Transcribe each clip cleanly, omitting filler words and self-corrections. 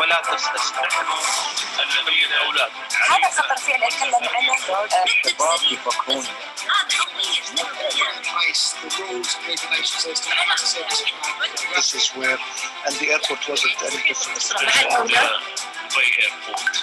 ولا تستحلوا الأولاد. هذا خطر فعلا تكلم عنه. الشباب يفكرون. This is where, and the airport wasn't any different. Dubai airport.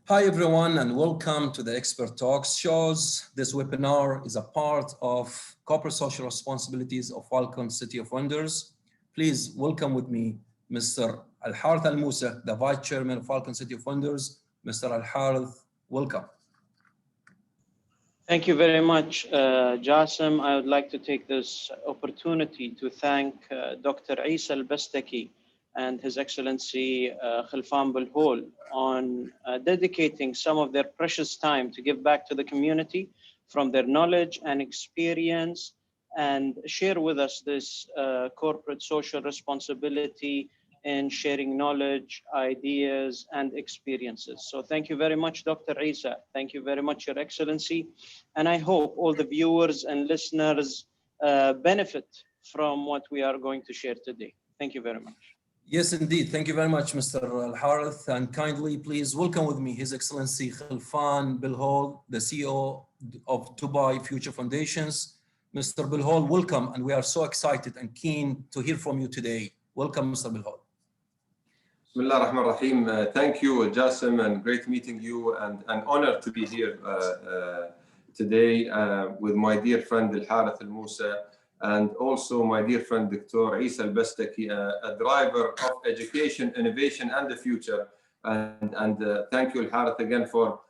Hi everyone, and welcome to the Expert Talks shows. This webinar is a part of corporate social responsibilities of Falconcity of Wonders. Please welcome with me Mr. Alharith Almoosa, the Vice Chairman of Falconcity of Wonders. Mr. Alharith, welcome. Thank you very much, Jassim. I would like to take this opportunity to thank Dr. Eesa Al-Bastaki and His Excellency Khalfan Belhoul on dedicating some of their precious time to give back to the community from their knowledge and experience and share with us this corporate social responsibility in sharing knowledge, ideas, and experiences. So thank you very much, Dr. Eesa. Thank you very much, Your Excellency. And I hope all the viewers and listeners benefit from what we are going to share today. Thank you very much. Yes, indeed. Thank you very much, Mr. Alharith. And kindly, please welcome with me His Excellency Khalfan Belhoul, the CEO of Dubai Future Foundations. Mr. Belhoul, welcome. And we are so excited and keen to hear from you today. Welcome, Mr. Belhoul. Bismillah ar-Rahman ar-Rahim. Thank you, Jassim, and great meeting you, and an honor to be here today with my dear friend Alharith Almoosa, and also my dear friend Dr. Eesa Al-Bastaki, a driver of education, innovation, and the future. And thank you, Alharith, again for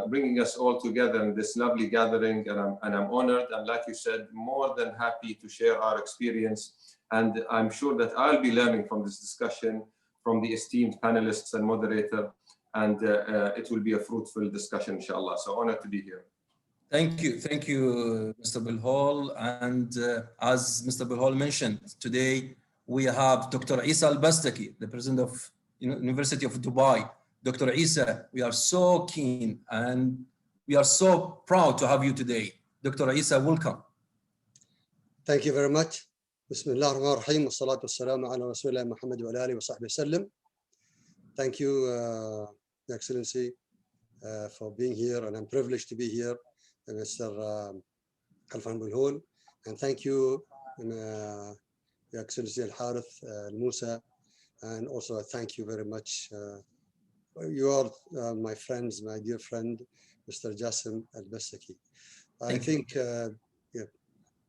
bringing us all together in this lovely gathering. And I'm honored, and like you said, more than happy to share our experience. And I'm sure that I'll be learning from this discussion from the esteemed panelists and moderator, and it will be a fruitful discussion, inshallah. So honored to be here. Thank you, Mr. Belhoul. And as Mr. Belhoul mentioned, today we have Dr. Eesa Al-Bastaki, the President of University of Dubai. Dr. Eesa, we are so keen and we are so proud to have you today. Dr. Eesa, welcome. Thank you very much. Bismillah ar-Rahman ar-Rahim. Wassalatu wassalamu ala Rasulillah Muhammad wa alihi wa sahbihi sallam. Thank you, Your Excellency, for being here, and I'm privileged to be here. Mr. Khalfan Belhoul, and thank you, Your Excellency Alharith Almoosa, and also thank you very much. You are my friends, my dear friend, Mr. Jassim Al-Bastaki. I think, yeah,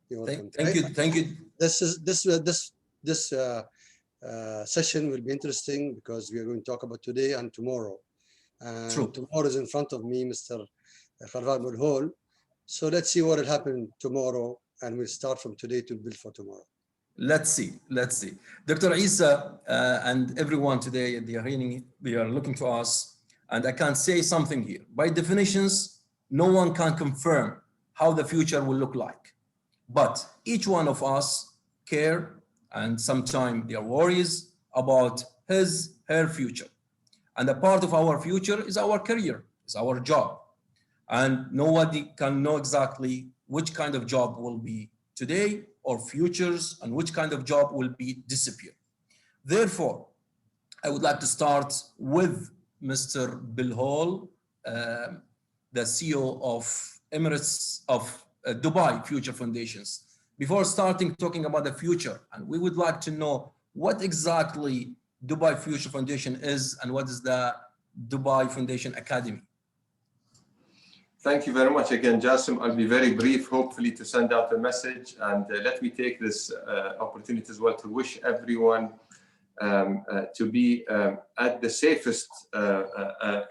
you're welcome. Thank you. This session will be interesting because we are going to talk about today and tomorrow. And True. Tomorrow is in front of me, Mr. Khalfan Belhoul. So let's see what will happen tomorrow, and we'll start from today to build for tomorrow. Let's see. Dr. Eesa and everyone today, they are looking to us, and I can say something here. By definitions, no one can confirm how the future will look like. But each one of us care, and sometimes there are worries about her future. And a part of our future is our career, is our job. And nobody can know exactly which kind of job will be today or futures, and which kind of job will be disappear. Therefore, I would like to start with Mr. Belhoul, the CEO of Emirates of Dubai Future Foundations. Before starting talking about the future, and we would like to know what exactly Dubai Future Foundation is and what is the Dubai Foundation Academy. Thank you very much again, Jassim. I'll be very brief, hopefully to send out a message, and let me take this opportunity as well to wish everyone to be at the safest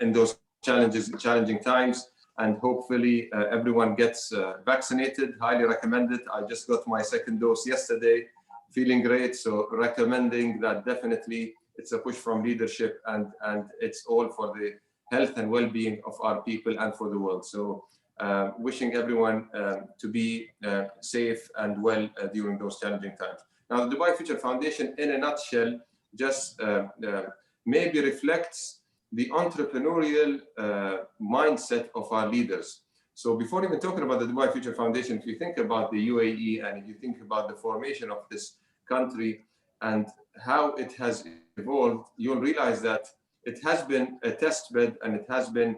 in those challenging times. and hopefully everyone gets vaccinated. Highly recommended. I just got my second dose yesterday, feeling great. So recommending that definitely. It's a push from leadership, and it's all for the health and well-being of our people and for the world. So wishing everyone to be safe and well during those challenging times. Now, the Dubai Future Foundation, in a nutshell, just maybe reflects the entrepreneurial mindset of our leaders. So before even talking about the Dubai Future Foundation, if you think about the UAE and if you think about the formation of this country and how it has evolved, you'll realize that it has been a test bed, and it has been,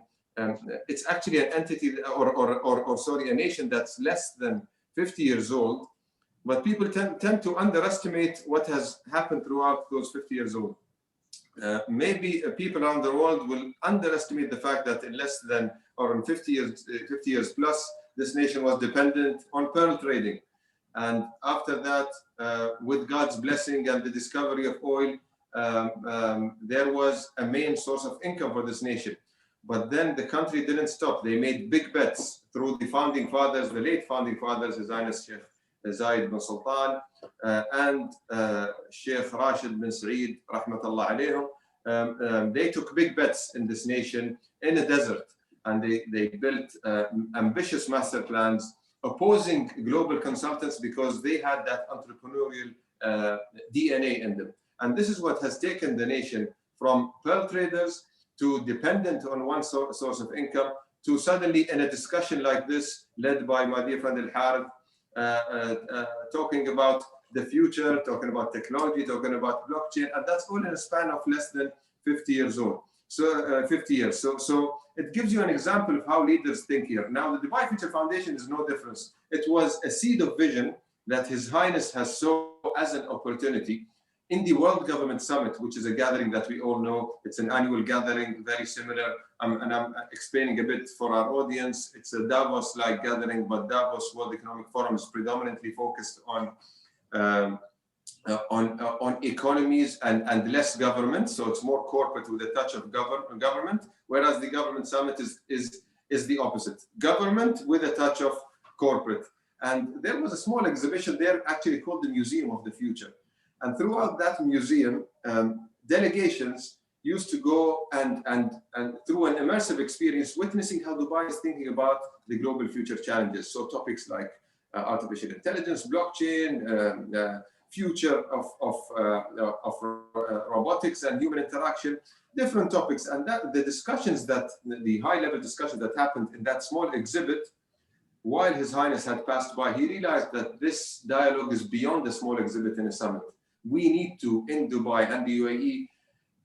it's actually an entity or sorry, a nation that's less than 50 years old, but people tend to underestimate what has happened throughout those 50 years old. Maybe people around the world will underestimate the fact that in less than, or in 50 years plus, this nation was dependent on pearl trading. And after that, with God's blessing and the discovery of oil, there was a main source of income for this nation. But then the country didn't stop. They made big bets through the founding fathers, the late founding fathers, His Highness Sheikh Zayed bin Sultan and Sheikh Rashid bin Saeed, rahmatullah alayhim. They took big bets in this nation in a desert, and they built ambitious master plans, opposing global consultants because they had that entrepreneurial DNA in them. And this is what has taken the nation from pearl traders to dependent on one source of income to suddenly in a discussion like this, led by my dear friend Alharith, talking about the future, talking about technology, talking about blockchain, and that's all in a span of less than 50 years old. So 50 years. So it gives you an example of how leaders think here. Now, the Dubai Future Foundation is no difference. It was a seed of vision that His Highness has sown as an opportunity in the World Government Summit, which is a gathering that we all know. It's an annual gathering, very similar. And I'm explaining a bit for our audience. It's a Davos-like gathering, but Davos World Economic Forum is predominantly focused on economies and less government. So it's more corporate with a touch of government, whereas the Government Summit is the opposite. Government with a touch of corporate. And there was a small exhibition there actually called the Museum of the Future. And throughout that museum, delegations used to go and through an immersive experience, witnessing how Dubai is thinking about the global future challenges. So topics like artificial intelligence, blockchain, future of robotics and human interaction, different topics. And that the discussions that, the high-level discussion that happened in that small exhibit, while His Highness had passed by, he realized that this dialogue is beyond the small exhibit in a summit. We need to, in Dubai and the UAE,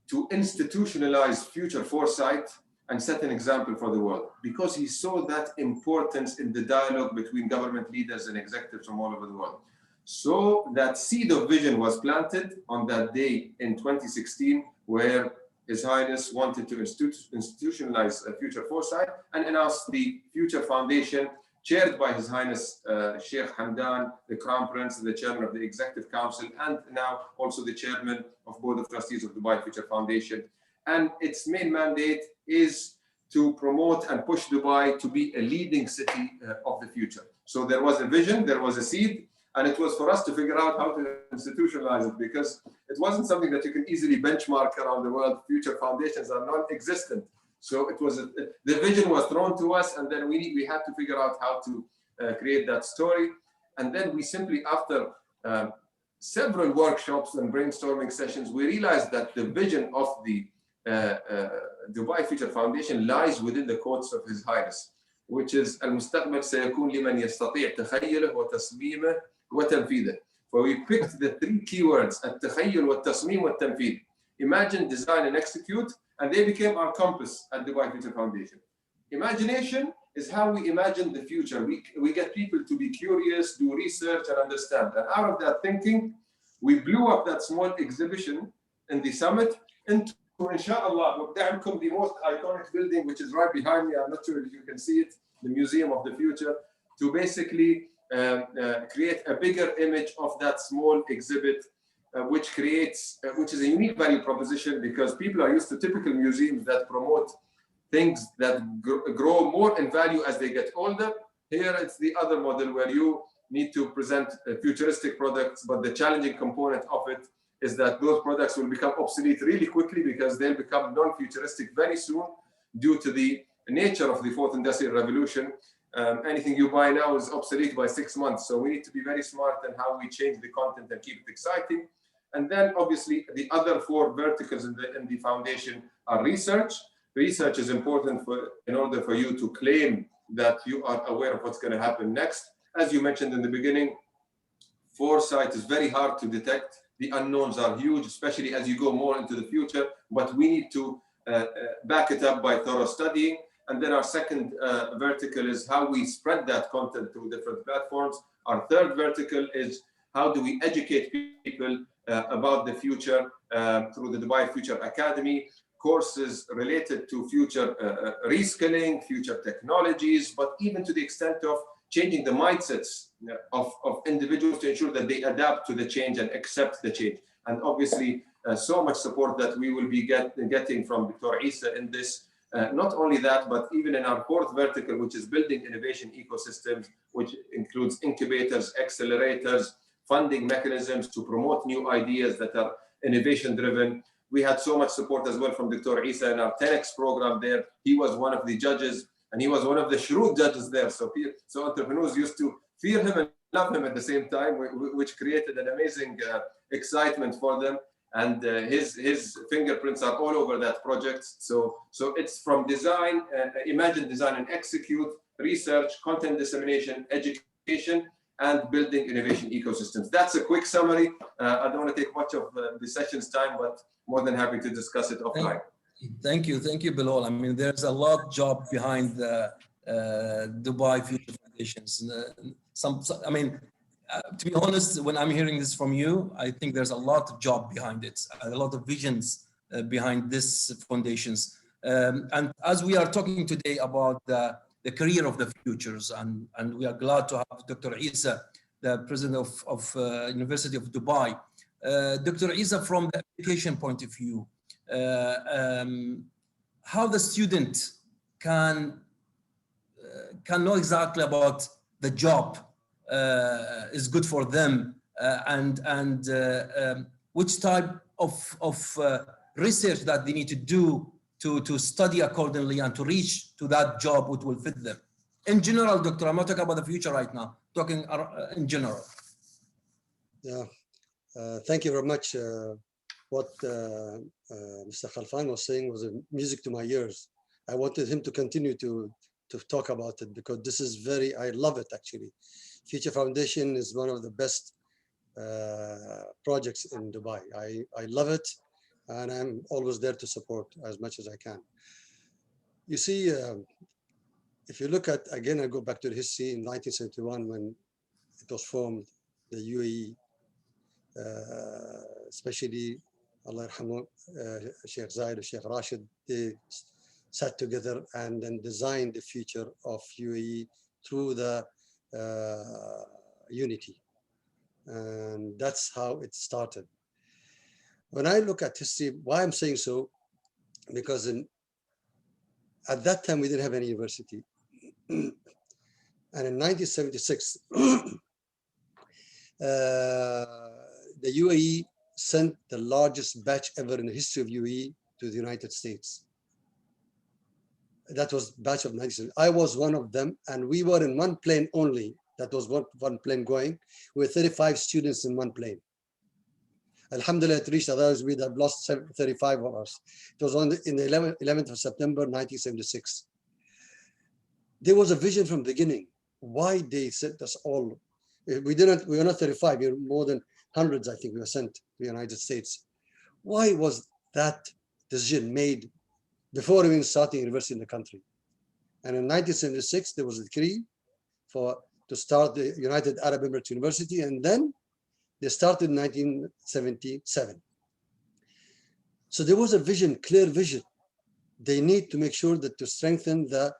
to institutionalize future foresight and set an example for the world, because he saw that importance in the dialogue between government leaders and executives from all over the world. So that seed of vision was planted on that day in 2016, where His Highness wanted to institutionalize a future foresight and announced the Future Foundation, chaired by His Highness Sheikh Hamdan, the Crown Prince, the Chairman of the Executive Council, and now also the Chairman of Board of Trustees of Dubai Future Foundation. And its main mandate is to promote and push Dubai to be a leading city of the future. So there was a vision, there was a seed, and it was for us to figure out how to institutionalize it, because it wasn't something that you can easily benchmark around the world. Future foundations are non-existent. So it was the vision was thrown to us, and then we had to figure out how to create that story. And then we simply, after several workshops and brainstorming sessions, we realized that the vision of the Dubai Future Foundation lies within the quotes of His Highness, which is المستقبل سيكون لمن يستطيع تخيله وتصميمه وتنفيذه. So we picked the three keywords: التخيل والتصميم والتنفيذ. Imagine, design, and execute, and they became our compass at Dubai Future Foundation. Imagination is how we imagine the future. We get people to be curious, do research, and understand. And out of that thinking, we blew up that small exhibition in the summit into, inshallah, the most iconic building, which is right behind me. I'm not sure if you can see it, the Museum of the Future, to basically create a bigger image of that small exhibit, which is a unique value proposition, because people are used to typical museums that promote things that grow more in value as they get older. Here it's the other model where you need to present futuristic products, but the challenging component of it is that those products will become obsolete really quickly because they'll become non-futuristic very soon due to the nature of the fourth industrial revolution. Anything you buy now is obsolete by 6 months. So we need to be very smart in how we change the content and keep it exciting. And then obviously the other 4 verticals in the foundation are research. Research is important in order for you to claim that you are aware of what's going to happen next. As you mentioned in the beginning, foresight is very hard to detect. The unknowns are huge, especially as you go more into the future, but we need to back it up by thorough studying. And then our second vertical is how we spread that content through different platforms. Our third vertical is how do we educate people about the future through the Dubai Future Academy, courses related to future reskilling, future technologies, but even to the extent of changing the mindsets of individuals to ensure that they adapt to the change and accept the change. And obviously, so much support that we will be getting from Dr. Eesa in this. Not only that, but even in our fourth vertical, which is building innovation ecosystems, which includes incubators, accelerators, funding mechanisms to promote new ideas that are innovation driven. We had so much support as well from Dr. Eesa in our 10X program there. He was one of the judges and he was one of the shrewd judges there. So entrepreneurs used to fear him and love him at the same time, which created an amazing excitement for them. And his fingerprints are all over that project. So it's from design, imagine, design and execute, research, content dissemination, education, and building innovation ecosystems. That's a quick summary. I don't want to take much of the session's time, but more than happy to discuss it offline. Thank you, Belhoul. I mean, there's a lot of job behind the Dubai Future Foundations. To be honest, when I'm hearing this from you, I think there's a lot of job behind it, a lot of visions behind this foundations. And as we are talking today about the career of the futures, and we are glad to have Dr. Eesa, the president of University of Dubai. Dr. Eesa, from the education point of view, how the student can know exactly about the job is good for them, and which type of research that they need to do to study accordingly and to reach to that job which will fit them. In general, Doctor, I'm not talking about the future right now, talking in general. Yeah, thank you very much. What Mr. Khalfan was saying was music to my ears. I wanted him to continue to talk about it because this is I love it actually. Future Foundation is one of the best projects in Dubai. I love it, and I'm always there to support as much as I can. You see, if you look at, again, I go back to the history in 1971 when it was formed, the UAE, especially Allah yarhamu, Sheikh Zayed and Sheikh Rashid, they sat together and then designed the future of UAE through the unity. And that's how it started. When I look at history, why I'm saying so, because at that time we didn't have any university. And in 1976, the UAE sent the largest batch ever in the history of UAE to the United States. That was batch of 97. I was one of them, and we were in one plane only. That was one plane going. We were 35 students in one plane. Alhamdulillah, it reached, otherwise we'd have lost 35 of us. It was in the 11th of September, 1976. There was a vision from the beginning. Why they sent us all? We were not 35, we were more than hundreds, I think, we were sent to the United States. Why was that decision made before even starting university in the country? And in 1976, there was a decree to start the United Arab Emirates University, and then they started in 1977. So there was a vision, clear vision. They need to make sure that to strengthen the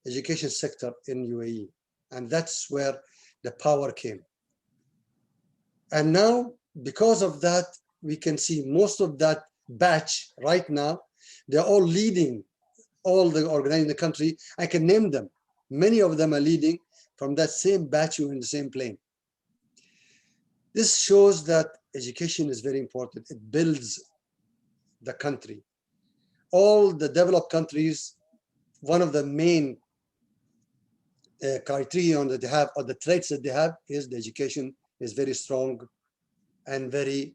education sector in UAE. And that's where the power came. And now, because of that, we can see most of that batch right now, they're all leading all the organizing in the country. I can name them. Many of them are leading from that same batch who are in the same plane. This shows that education is very important. It builds the country. All the developed countries, one of the main criterion that they have, or the traits that they have, is the education is very strong and very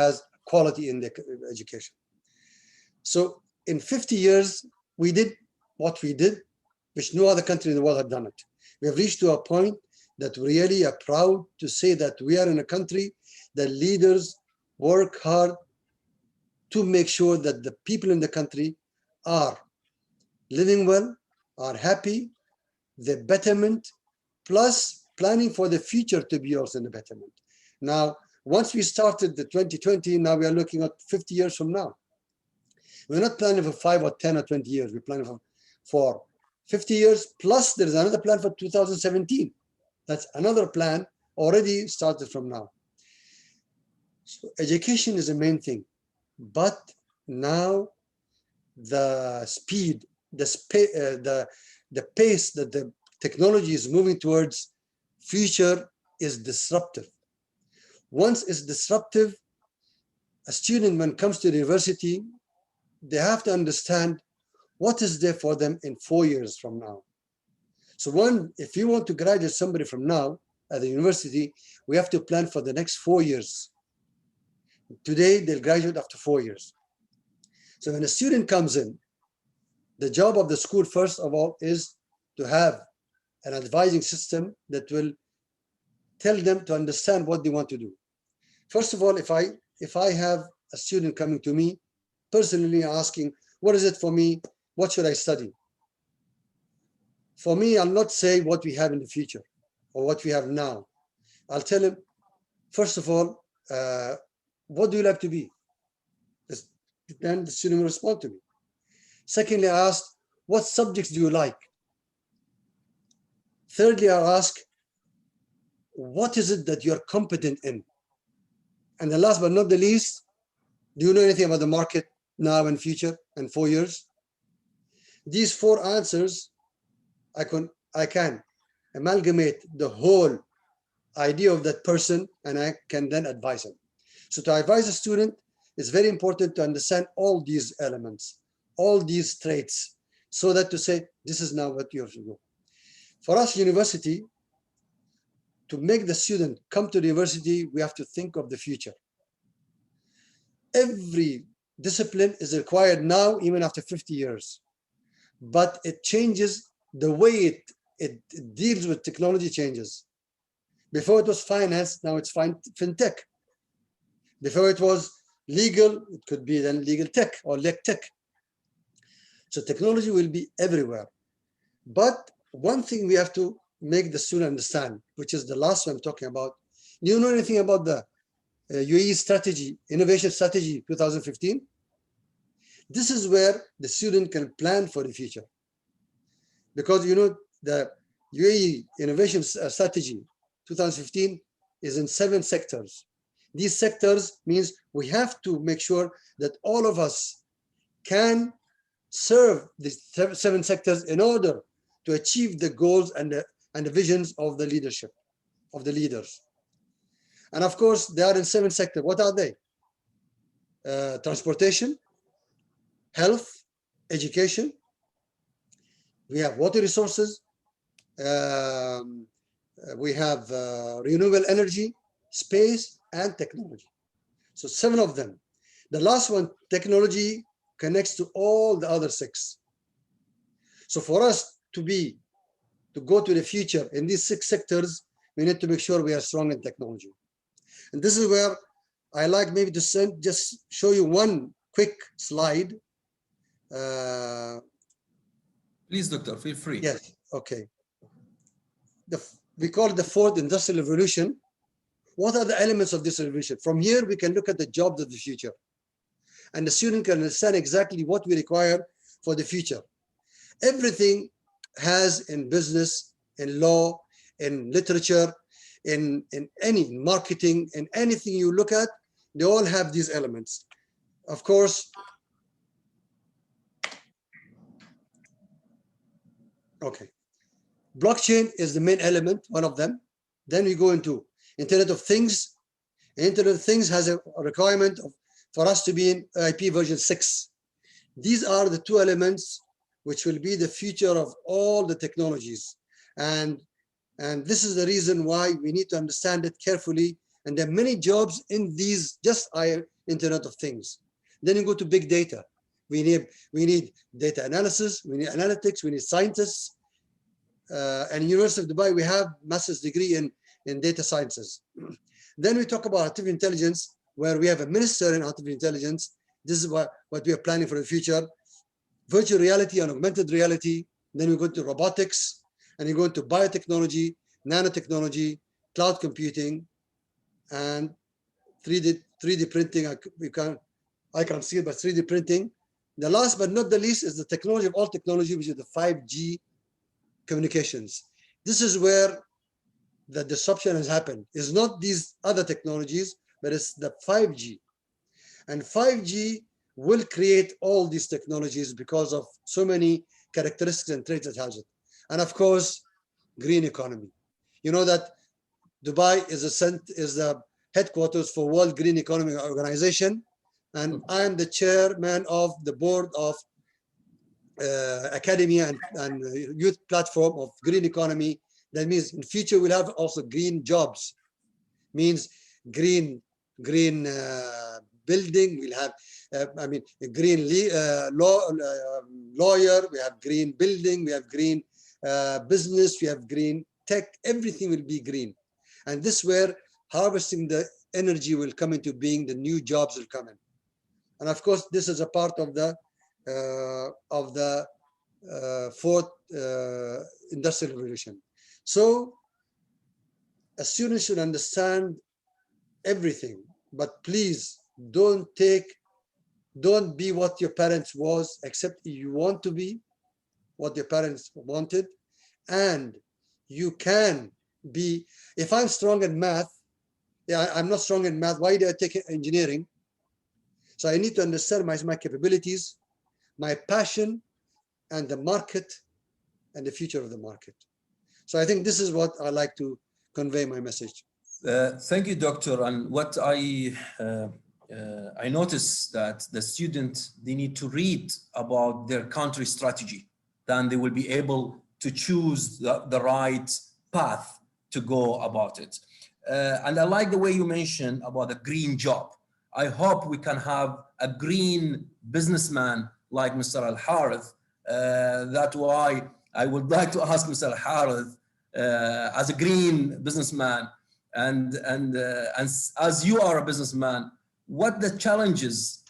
has quality in the education. So in 50 years, we did what we did, which no other country in the world had done it. We have reached to a point that we really are proud to say that we are in a country that leaders work hard to make sure that the people in the country are living well, are happy, the betterment, plus planning for the future to be also in the betterment. Now, once we started the 2020, now we are looking at 50 years from now. We're not planning for 5 or 10 or 20 years. We're planning for 50 years, plus there's another plan for 2017. That's another plan already started from now. So education is the main thing. But now the speed, the pace that the technology is moving towards future is disruptive. Once it's disruptive, a student, when it comes to the university, they have to understand what is there for them in 4 years from now. So if you want to graduate somebody from now at the university, we have to plan for the next 4 years. Today, they'll graduate after 4 years. So when a student comes in, the job of the school, first of all, is to have an advising system that will tell them to understand what they want to do. First of all, if I have a student coming to me, personally asking, what is it for me? What should I study? For me, I'll not say what we have in the future or what we have now. I'll tell him, first of all, what do you like to be? Then the student will respond to me. Secondly, I ask, what subjects do you like? Thirdly, I ask, what is it that you're competent in? And the last but not the least, do you know anything about the market now and future and 4 years? These 4 answers, I can amalgamate the whole idea of that person, and I can then advise him. So to advise a student, it's very important to understand all these elements, all these traits, so that to say, this is now what you have to do. For us, university, to make the student come to the university, we have to think of the future. Every discipline is required now, even after 50 years. But it changes the way it deals with technology changes. Before it was finance, now it's fintech. Before it was legal, it could be then legal tech or leg tech. So technology will be everywhere. But one thing we have to make the student understand, which is the last one I'm talking about. Do you know anything about the UAE strategy, innovation strategy 2015? This is where the student can plan for the future. Because you know, the UAE innovation strategy 2015 is in 7 sectors. These sectors means we have to make sure that all of us can serve these 7 sectors in order to achieve the goals and the visions of the leadership, of the leaders. And of course, they are in 7 sectors. What are they? Transportation, health, education. We have water resources. We have renewable energy, space, and technology. So 7 of them. The last one, technology, connects to all the other 6. So for us to go to the future in these 6 sectors, we need to make sure we are strong in technology. And this is where I like maybe to just show you one quick slide. Please, Doctor, feel free. Yes, okay. We call it the 4th Industrial Revolution. What are the elements of this revolution? From here, we can look at the jobs of the future. And the student can understand exactly what we require for the future. Everything has in business, in law, in literature, in any marketing, in anything you look at, they all have these elements. Of course, Okay. Blockchain is the main element, one of them. Then we go into Internet of Things. Internet of Things has a requirement for us to be in IP version 6. These are the two elements which will be the future of all the technologies. And this is the reason why we need to understand it carefully. And there are many jobs in these just Internet of Things. Then you go to big data. We need data analysis, we need analytics, we need scientists. And University of Dubai, we have master's degree in data sciences. Then we talk about artificial intelligence, where we have a minister in artificial intelligence. This is what we are planning for the future. Virtual reality and augmented reality. Then we go to robotics, and you go into biotechnology, nanotechnology, cloud computing, and 3D printing. I can't see it, but 3D printing. The last but not the least is the technology of all technology, which is the 5G communications. This is where the disruption has happened. It's not these other technologies, but it's the 5G. And 5G will create all these technologies because of so many characteristics and traits it has it. And of course, green economy. You know that Dubai is the headquarters for World Green Economy Organization, and I am the chairman of the board of Academia and Youth Platform of Green Economy. That means in future we'll have also green jobs. Means green building. We'll have a green lawyer. We have green building. We have green business. We have green tech. Everything will be green, and this is where harvesting the energy will come into being. The new jobs will come in, and of course this is a part of the fourth industrial revolution. So a student should understand everything, but please don't be what your parents was, except you want to be what your parents wanted. And you can be, if I'm strong in math, I'm not strong in math, why did I take engineering? So I need to understand my capabilities, my passion, and the market, and the future of the market. So I think this is what I like to convey my message. Thank you, Doctor. And what I noticed that the students, they need to read about their country strategy, then they will be able to choose the right path to go about it. And I like the way you mentioned about the green job. I hope we can have a green businessman like Mr. Alharith. That's why I would like to ask Mr. Alharith, as a green businessman, and as you are a businessman, what the challenges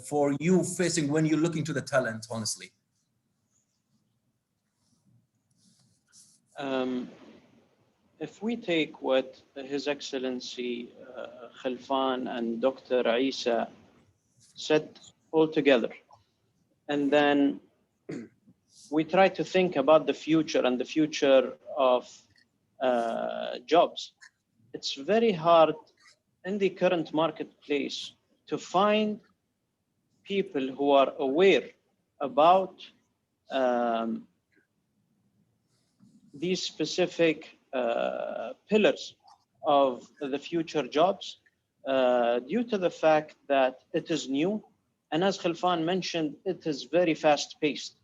for you facing when you're looking to the talent, honestly? If we take what His Excellency Khalfan and Dr. Eesa said all together, and then we try to think about the future and the future of jobs, it's very hard in the current marketplace to find people who are aware about these specific pillars of the future jobs due to the fact that it is new, and as Khalfan mentioned, it is very fast-paced.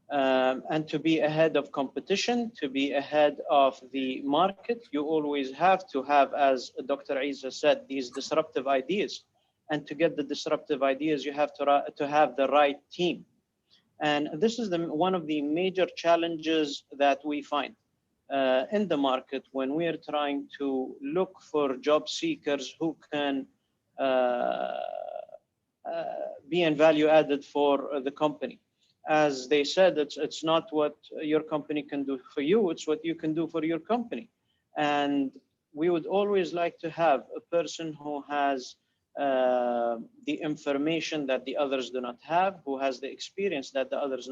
And to be ahead of competition, to be ahead of the market, you always have to have, as Dr. Eesa said, these disruptive ideas. And to get the disruptive ideas, you have to have the right team. And this is one of the major challenges that we find in the market when we are trying to look for job seekers who can be in value added for the company. As they said, it's not what your company can do for you, it's what you can do for your company. And we would always like to have a person who has the information that the others do not have, who has the experience that the others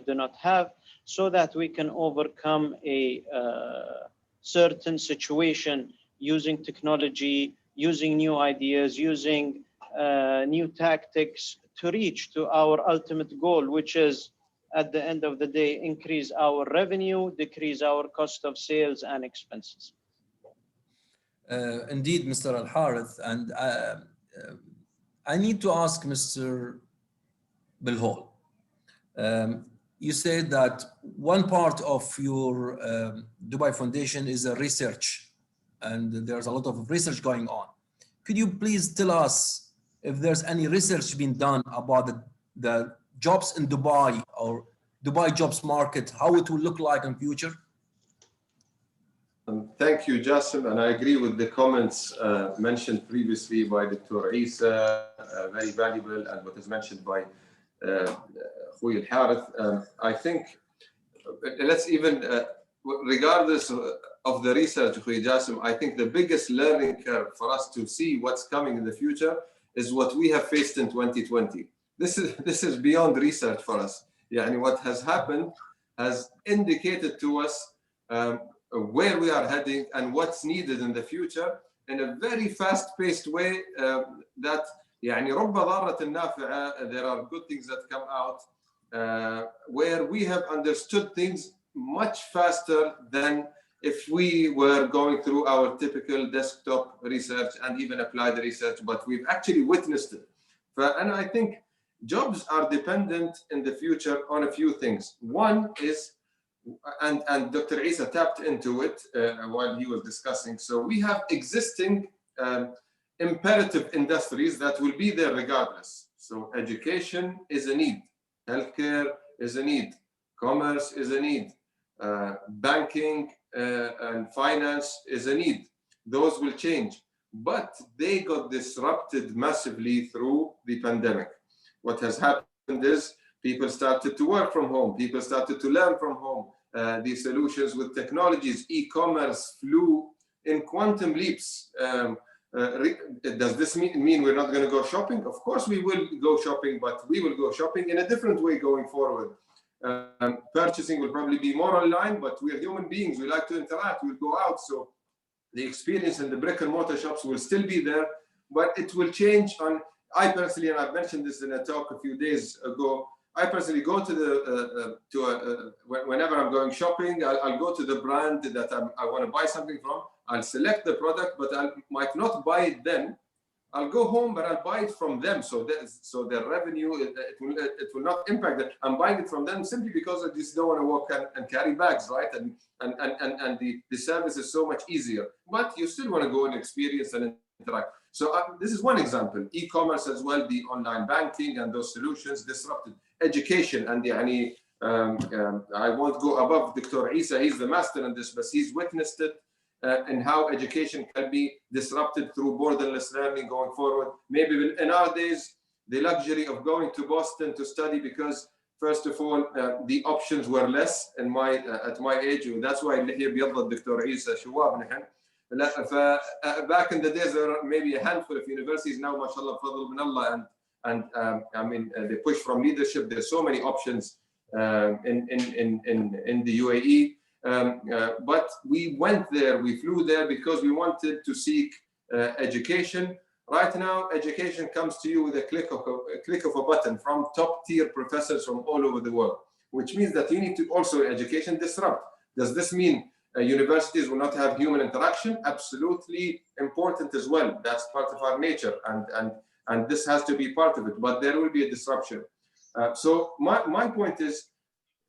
do not have, so that we can overcome a certain situation using technology, using new ideas, using new tactics to reach to our ultimate goal, which is at the end of the day increase our revenue, decrease our cost of sales and expenses. Indeed, Mr. Alharith, and I need to ask Mr. Belhoul. You said that one part of your Dubai Foundation is a research, and there's a lot of research going on. Could you please tell us if there's any research being done about the jobs in Dubai or Dubai jobs market, how it will look like in future? Thank you, Jassim, and I agree with the comments mentioned previously by Dr. Eesa, very valuable, and what is mentioned by Alharith. I think let's even, regardless of the research, Jassim, I think the biggest learning curve for us to see what's coming in the future is what we have faced in 2020. This is beyond research for us. Yeah, and what has happened has indicated to us where we are heading and what's needed in the future in a very fast-paced way that يعني رب ضارة نافعة. There are good things that come out where we have understood things much faster than if we were going through our typical desktop research and even applied research, but we've actually witnessed it. And I think jobs are dependent in the future on a few things. One is, and Dr. Eesa tapped into it while he was discussing. So we have existing imperative industries that will be there regardless. So education is a need, healthcare is a need, commerce is a need, banking and finance is a need. Those will change, but they got disrupted massively through the pandemic. What has happened is people started to work from home, people started to learn from home. The solutions with technologies, e-commerce flew in quantum leaps. Does this mean we're not going to go shopping? Of course we will go shopping, but we will go shopping in a different way going forward. Purchasing will probably be more online, but we're human beings. We like to interact, we'll go out. So the experience in the brick and mortar shops will still be there, but it will change on, I personally, and I've mentioned this in a talk a few days ago, I personally go to the, whenever I'm going shopping, I'll go to the brand that I want to buy something from. I'll select the product, but I might not buy it then. I'll go home, but I'll buy it from them. So their revenue, it will not impact that. I'm buying it from them simply because I just don't want to walk and carry bags, right? And the service is so much easier. But you still want to go and experience and interact. So this is one example. E-commerce as well, the online banking and those solutions disrupted. Education, and I won't go above Dr. Eesa, he's the master in this, but he's witnessed it and how education can be disrupted through borderless learning going forward. Maybe in our days, the luxury of going to Boston to study because, first of all, the options were less at my age. That's why here بيضل Dr. Eesa شواب نحن. Back in the days, there were maybe a handful of universities. Now, mashallah, fadl min Allah, and I mean, they push from leadership. There's so many options in the UAE. But we went there, we flew there because we wanted to seek education. Right now, education comes to you with a click of a button from top-tier professors from all over the world, which means that you need to also education disrupt. Does this mean universities will not have human interaction? Absolutely important as well. That's part of our nature, and this has to be part of it, but there will be a disruption. So my point is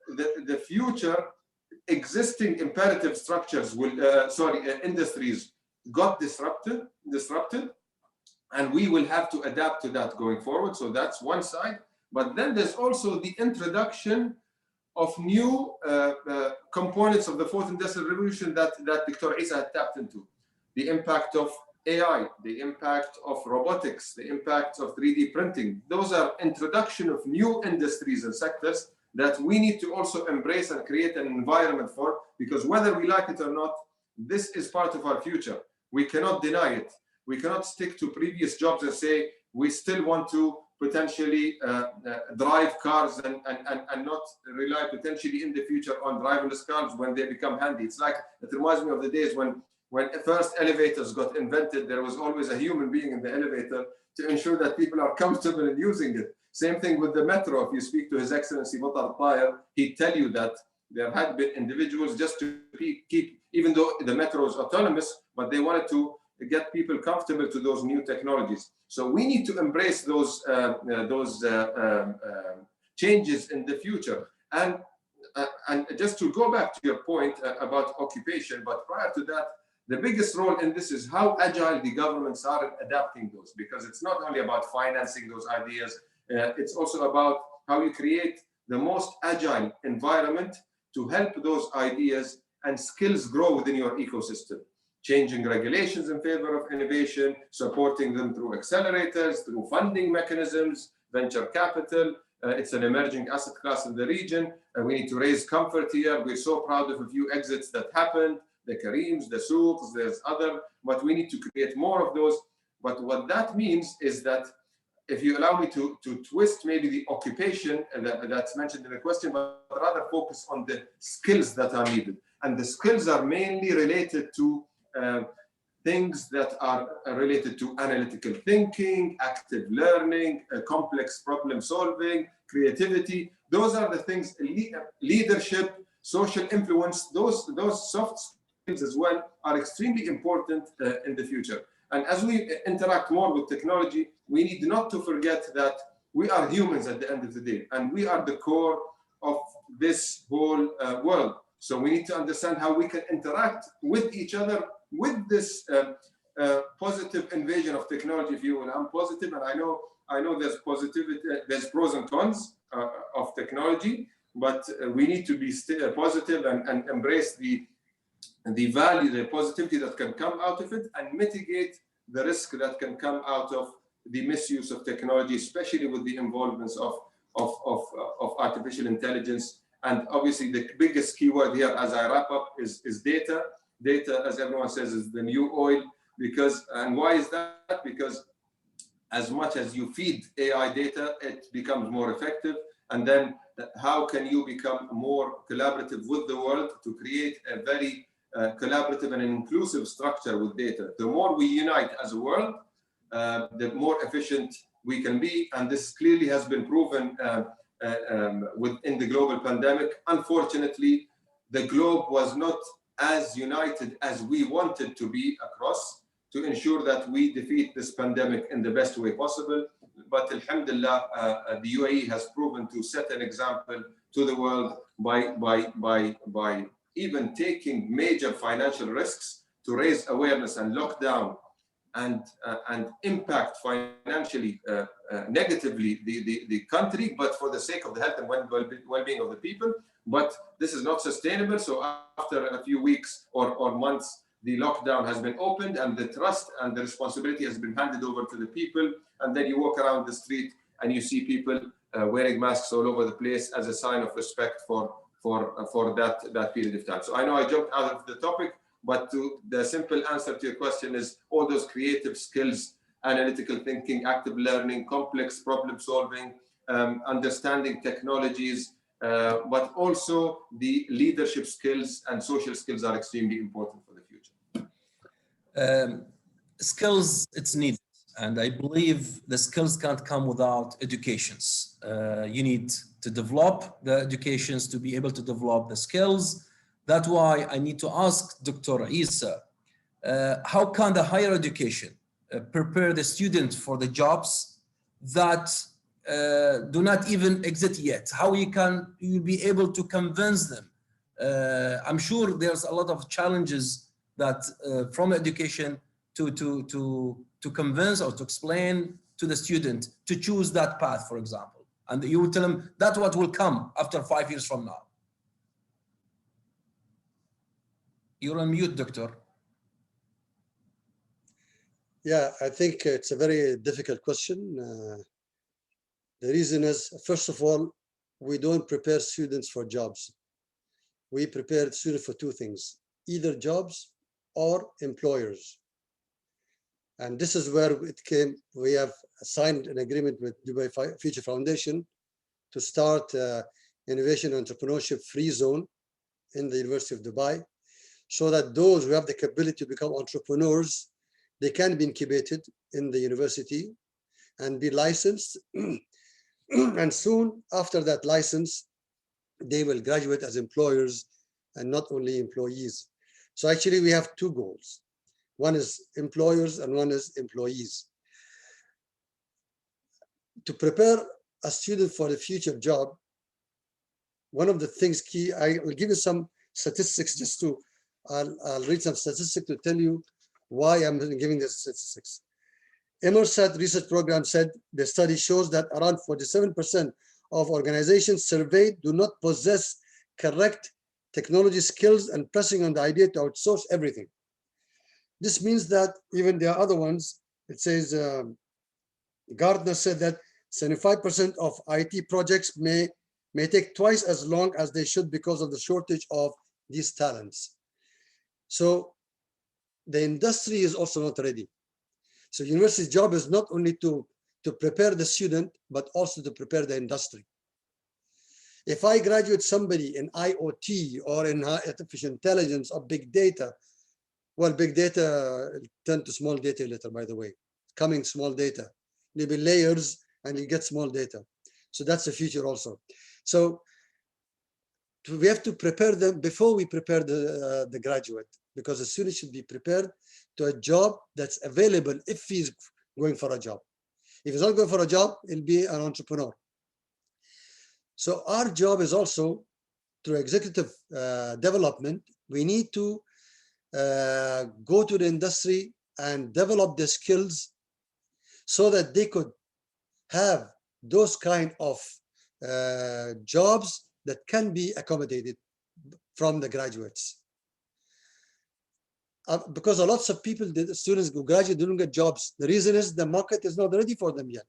the future existing imperative structures will, industries got disrupted, and we will have to adapt to that going forward. So that's one side, but then there's also the introduction of new components of the fourth industrial revolution that Dr. Eesa had tapped into. The impact of AI, the impact of robotics, the impact of 3D printing. Those are introduction of new industries and sectors that we need to also embrace and create an environment for, because whether we like it or not, this is part of our future. We cannot deny it. We cannot stick to previous jobs and say we still want to potentially drive cars and not rely potentially in the future on driverless cars when they become handy. It's like, it reminds me of the days when When first elevators got invented, there was always a human being in the elevator to ensure that people are comfortable in using it. Same thing with the metro. If you speak to His Excellency Batar Tayer, he'd tell you that there had been individuals just to keep, even though the metro is autonomous, but they wanted to get people comfortable to those new technologies. So we need to embrace those changes in the future. And just to go back to your point about occupation, but prior to that, the biggest role in this is how agile the governments are in adapting those, because it's not only about financing those ideas, it's also about how you create the most agile environment to help those ideas and skills grow within your ecosystem. Changing regulations in favor of innovation, supporting them through accelerators, through funding mechanisms, venture capital. It's an emerging asset class in the region. We need to raise comfort here. We're so proud of a few exits that happened, the Kareems, the Souks, there's other, but we need to create more of those. But what that means is that if you allow me to twist maybe the occupation that's mentioned in the question, but rather focus on the skills that are needed. And the skills are mainly related to things that are related to analytical thinking, active learning, complex problem solving, creativity. Those are the things, leadership, social influence, those soft skills as well are extremely important in the future. And as we interact more with technology, we need not to forget that we are humans at the end of the day, and we are the core of this whole world. So we need to understand how we can interact with each other with this positive invasion of technology, if you will. I'm positive, and I know there's positivity, there's pros and cons of technology, but we need to be positive and embrace the value, the positivity that can come out of it, and mitigate the risk that can come out of the misuse of technology, especially with the involvement of artificial intelligence. And obviously the biggest keyword here as I wrap up is data. Data, as everyone says, is the new oil. And why is that? Because as much as you feed AI data, it becomes more effective. And then how can you become more collaborative with the world to create a very collaborative and inclusive structure with data? The more we unite as a world, the more efficient we can be. And this clearly has been proven within the global pandemic. Unfortunately, the globe was not as united as we wanted to be across to ensure that we defeat this pandemic in the best way possible. But alhamdulillah, the UAE has proven to set an example to the world by even taking major financial risks to raise awareness and lock down and impact financially negatively the country, but for the sake of the health and well-being of the people. But this is not sustainable. So after a few weeks or months, the lockdown has been opened and the trust and the responsibility has been handed over to the people. And then you walk around the street and you see people wearing masks all over the place as a sign of respect for that period of time. So I know I jumped out of the topic, but the simple answer to your question is all those creative skills, analytical thinking, active learning, complex problem solving, understanding technologies, but also the leadership skills and social skills are extremely important for the future. Skills, it's needed. And I believe the skills can't come without educations. You need to develop the educations to be able to develop the skills. That's why I need to ask Dr. Eesa, how can the higher education prepare the student for the jobs that do not even exist yet? How you be able to convince them? I'm sure there's a lot of challenges that from education to convince or to explain to the student to choose that path, for example. And you will tell them that's what will come after 5 years from now. You're on mute, doctor. Yeah, I think it's a very difficult question. The reason is, first of all, we don't prepare students for jobs. We prepare students for two things, either jobs or employers. And this is where it came. We have signed an agreement with Dubai Future Foundation to start innovation and entrepreneurship free zone in the University of Dubai. so that those who have the capability to become entrepreneurs, they can be incubated in the university and be licensed. And soon after that license, they will graduate as employers and not only employees. So actually we have two goals. One is employers and one is employees. To prepare a student for the future job, one of the things key, I will give you some statistics just to, I'll read some statistics to tell you why I'm giving the statistics. Emersat research program said the study shows that around 47% of organizations surveyed do not possess correct technology skills and pressing on the idea to outsource everything. This means that even there are other ones. It says, Gardner said that 75% of IT projects may take twice as long as they should because of the shortage of these talents. So the industry is also not ready. So university's job is not only to prepare the student, but also to prepare the industry. If I graduate somebody in IoT or in artificial intelligence or big data, well, big data turned to small data later, by the way, coming small data. Maybe layers and you get small data. So that's the future also. So we have to prepare them before we prepare the graduate, because the student should be prepared to a job that's available if he's going for a job. If he's not going for a job, he'll be an entrepreneur. So our job is also through executive development. We need to go to the industry and develop the skills so that they could have those kind of jobs that can be accommodated from the graduates. Because a lot of people, the students who graduate, don't get jobs. The reason is the market is not ready for them yet,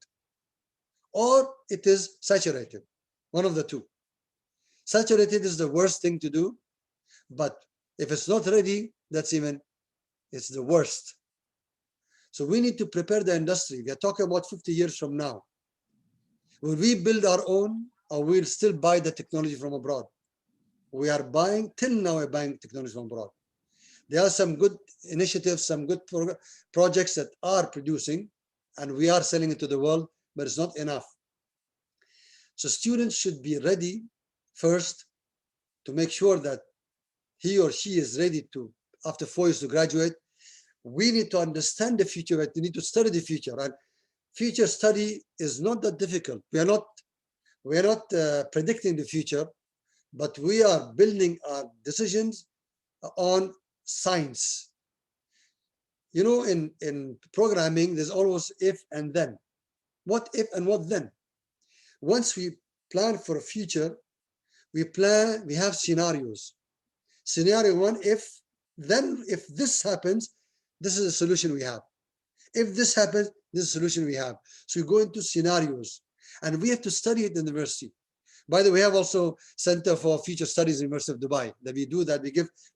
or it is saturated. One of the two. Saturated is the worst thing to do, but if it's not ready, it's the worst. So we need to prepare the industry. We are talking about 50 years from now. Will we build our own, or we'll still buy the technology from abroad? We are buying, till now we're buying technology from abroad. There are some good initiatives, some good projects that are producing, and we are selling it to the world, but it's not enough. So students should be ready first to make sure that he or she is ready to, after 4 years to graduate. We need to understand the future, but we need to study the future. And future study is not that difficult. We are not predicting the future, but we are building our decisions on science. You know, in programming, there's always if and then. What if and what then? Once we plan for a future, we have scenarios. Scenario one, if, then if this happens, this is a solution we have. If this happens, this is a solution we have. So we go into scenarios, and we have to study at the university. By the way, we have also Center for Future Studies, University of Dubai, that we do that.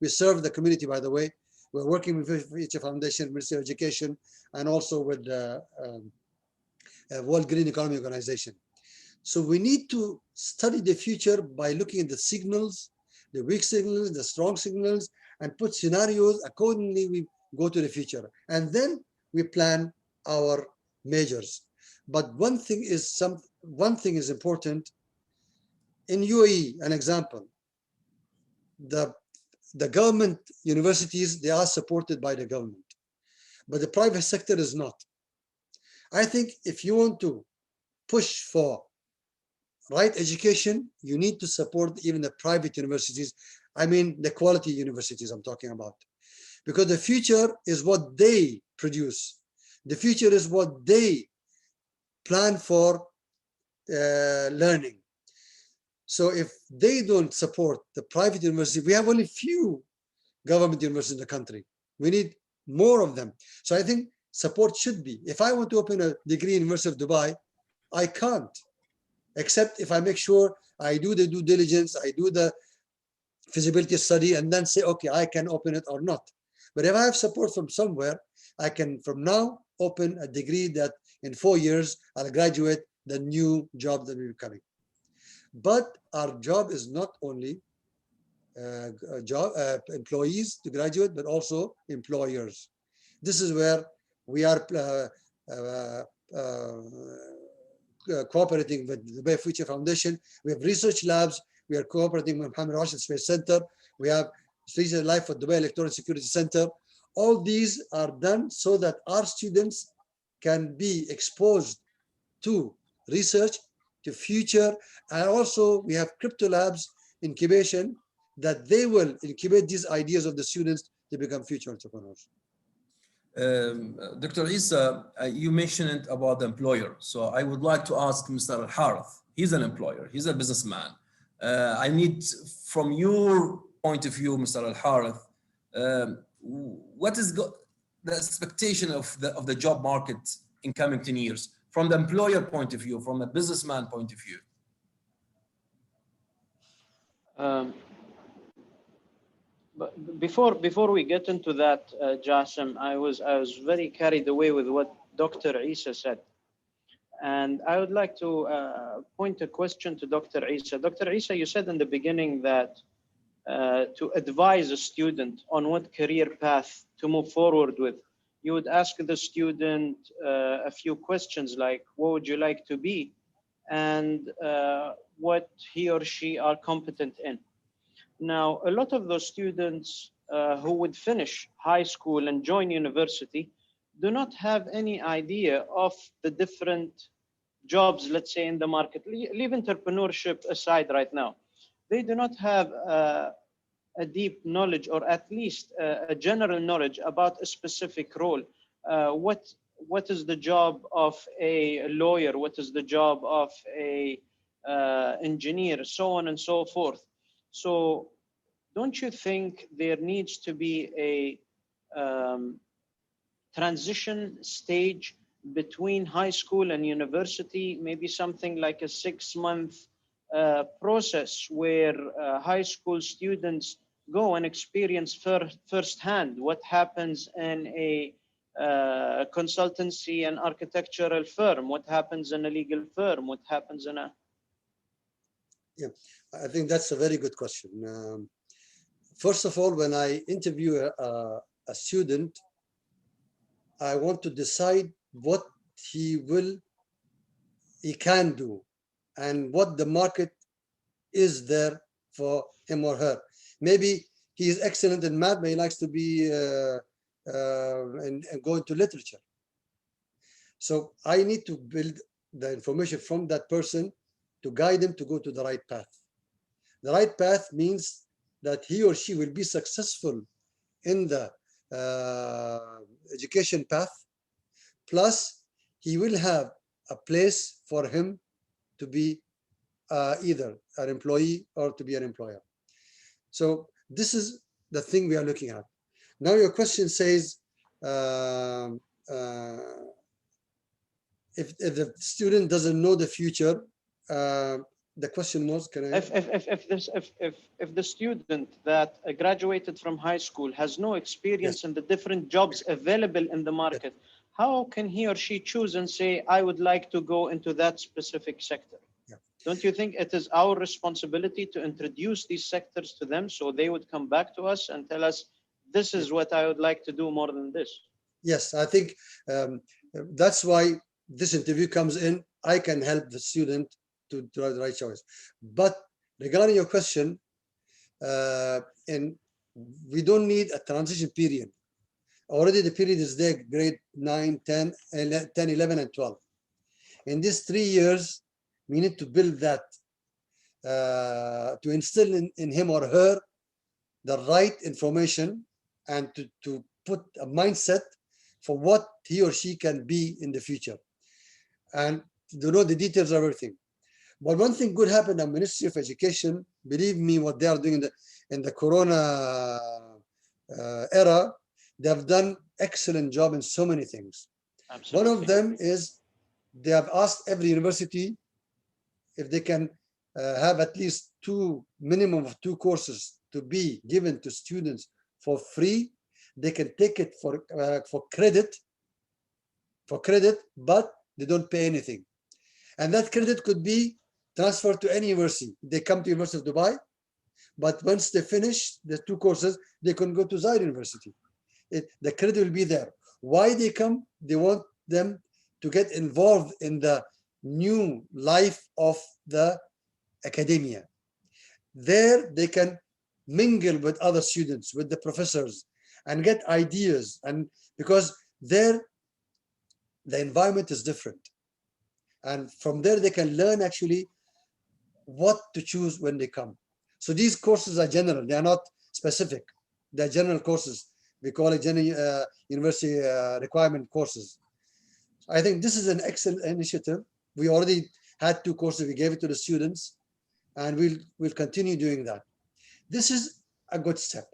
We serve the community, by the way. We're working with Future Foundation, Ministry of Education, and also with the World Green Economy Organization. So we need to study the future by looking at the signals, the weak signals, the strong signals, and put scenarios. Accordingly, we go to the future. And then we plan our measures. But one thing is important. In UAE, an example, the government universities, they are supported by the government, but the private sector is not. I think if you want to push for right education, you need to support even the private universities. I mean, the quality universities I'm talking about, because the future is what they produce. The future is what they plan for learning. So if they don't support the private university, we have only few government universities in the country. We need more of them. So I think support should be. If I want to open a degree in University of Dubai, I can't, except if I make sure I do the due diligence, I do the feasibility study, and then say, okay, I can open it or not. But if I have support from somewhere, I can from now open a degree that in 4 years, I'll graduate the new job that will be coming. But our job is not only employees to graduate, but also employers. This is where we are cooperating with the Dubai Future Foundation. We have research labs. We are cooperating with Mohammed Rashid Space Center. We have Research Life for Dubai Electronic Security Center. All these are done so that our students can be exposed to research, to future, and also we have crypto labs incubation that they will incubate these ideas of the students to become future entrepreneurs. Dr. Eesa, you mentioned about the employer. So I would like to ask Mr. Alharith. He's an employer. He's a businessman. I need, from your point of view, Mr. Alharith, what is the expectation of the job market in coming 10 years? From the employer point of view, from a businessman point of view? But before we get into that, Jassim, I was very carried away with what Dr. Eesa said. And I would like to point a question to Dr. Eesa. Dr. Eesa, you said in the beginning that to advise a student on what career path to move forward with, you would ask the student a few questions like, what would you like to be? And what he or she are competent in. Now, a lot of those students who would finish high school and join university do not have any idea of the different jobs, let's say, in the market. Leave entrepreneurship aside right now. They do not have a deep knowledge, or at least a general knowledge about a specific role. What is the job of a lawyer? What is the job of a engineer? So on and so forth. So don't you think there needs to be a transition stage between high school and university, maybe something like a 6-month process where high school students go and experience firsthand what happens in a consultancy and architectural firm, what happens in a legal firm, what happens in a... Yeah, I think that's a very good question. First of all, when I interview a student, I want to decide what he can do and what the market is there for him or her. Maybe he is excellent in math, but he likes to be and go into literature. So I need to build the information from that person to guide him to go to the right path. The right path means that he or she will be successful in the education path, plus he will have a place for him to be either an employee or to be an employer. So this is the thing we are looking at. Now your question says, if the student doesn't know the future, the question was, can I? If the student that graduated from high school has no experience in the different jobs available in the market, how can he or she choose and say, I would like to go into that specific sector? Don't you think it is our responsibility to introduce these sectors to them so they would come back to us and tell us, this is what I would like to do more than this? Yes, I think that's why this interview comes in. I can help the student to drive the right choice. But regarding your question, and we don't need a transition period. Already the period is there, grade 9, 10, 11, and 12. In these 3 years, we need to build that, to instill in him or her the right information and to put a mindset for what he or she can be in the future. And to know the details of everything. But one thing good happened at Ministry of Education, believe me, what they are doing in the Corona era, they have done excellent job in so many things. Absolutely. One of them is they have asked every university if they can have at least minimum of 2 courses to be given to students for free. They can take it for credit, but they don't pay anything. And that credit could be transferred to any university. They come to University of Dubai, but once they finish the 2 courses, they can go to Zaire University. The credit will be there. Why they come? They want them to get involved in the new life of the academia. There they can mingle with other students, with the professors, and get ideas. And because there the environment is different, and from there they can learn actually what to choose when they come. So these courses are general, they are not specific. They're general courses. We call it general university requirement courses. I think this is an excellent initiative. We already had 2 courses, we gave it to the students, and we'll continue doing that. This is a good step.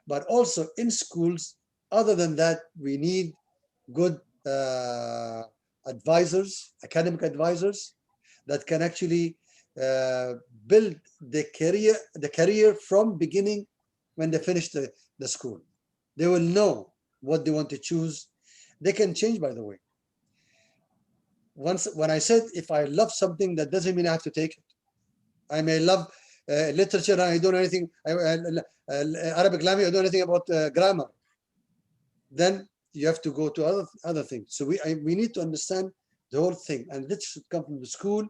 But also in schools, other than that, we need good advisors, academic advisors, that can actually build the career from beginning when they finish the school. They will know what they want to choose. They can change, by the way. When I said, if I love something, that doesn't mean I have to take it. I may love literature and I don't know anything, Arabic language, I don't know anything about grammar. Then you have to go to other things. So we need to understand the whole thing, and this should come from the school.